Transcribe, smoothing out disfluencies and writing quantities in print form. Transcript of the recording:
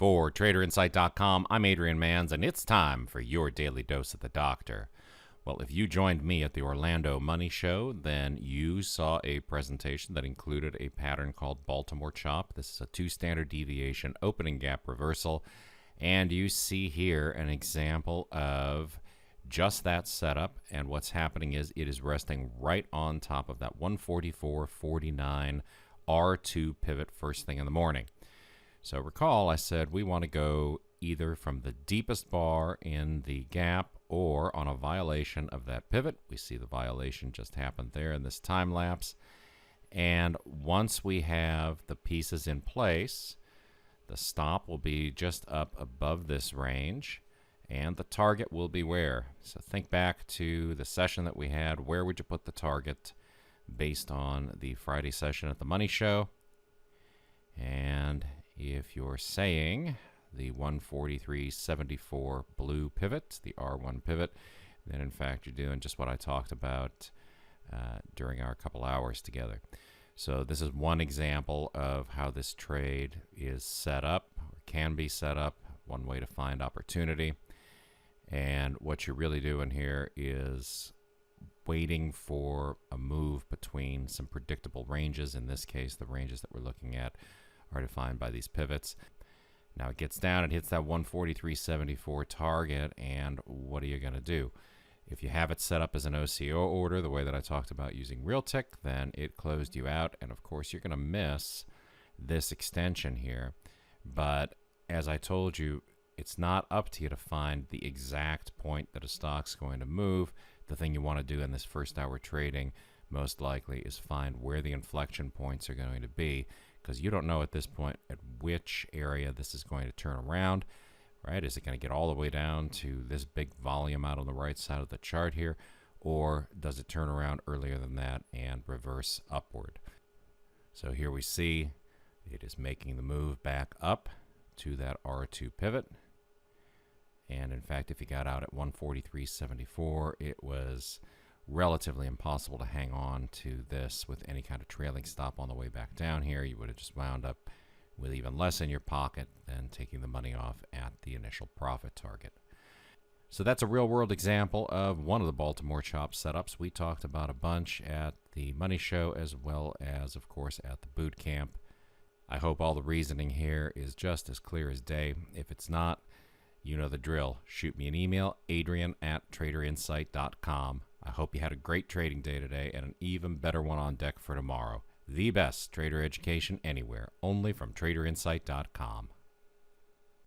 For TraderInsight.com, I'm Adrian Manns, and it's time for your daily dose of the doctor. Well, if you joined me at the Orlando Money Show, then you saw a presentation that included a pattern called Baltimore Chop. This is a 2 standard deviation opening gap reversal, and you see here an example of just that setup, and what's happening is it is resting right on top of that 144.49 R2 pivot first thing in the morning. So recall I said we want to go either from the deepest bar in the gap or on a violation of that pivot. We see the violation just happened there in this time lapse. And once we have the pieces in place, the stop will be just up above this range and the target will be where? So think back to the session that we had. Where would you put the target based on the Friday session at the Money Show? And if you're saying the 143.74 blue pivot, the R1 pivot, then in fact you're doing just what I talked about during our couple hours together. So this is one example of how this trade is set up, or can be set up, one way to find opportunity. And what you're really doing here is waiting for a move between some predictable ranges. In this case, the ranges that we're looking at are defined by these pivots. Now it gets down, it hits that 143.74 target, and what are you going to do? If you have it set up as an OCO order, the way that I talked about using Realtick, then it closed you out, and of course you're going to miss this extension here. But as I told you, it's not up to you to find the exact point that a stock's going to move. The thing you want to do in this first hour trading most likely is find where the inflection points are going to be, because you don't know at this point at which area this is going to turn around, right? Is it going to get all the way down to this big volume out on the right side of the chart here, or does it turn around earlier than that and reverse upward? So here we see it is making the move back up to that R2 pivot. And in fact, if you got out at 143.74, it was relatively impossible to hang on to this with any kind of trailing stop on the way back down here. You would have just wound up with even less in your pocket than taking the money off at the initial profit target. So that's a real world example of one of the Baltimore Chop setups. We talked about a bunch at the Money Show as well as, of course, at the boot camp. I hope all the reasoning here is just as clear as day. If it's not, you know the drill. Shoot me an email, adrian@traderinsight.com. I hope you had a great trading day today and an even better one on deck for tomorrow. The best trader education anywhere, only from traderinsight.com.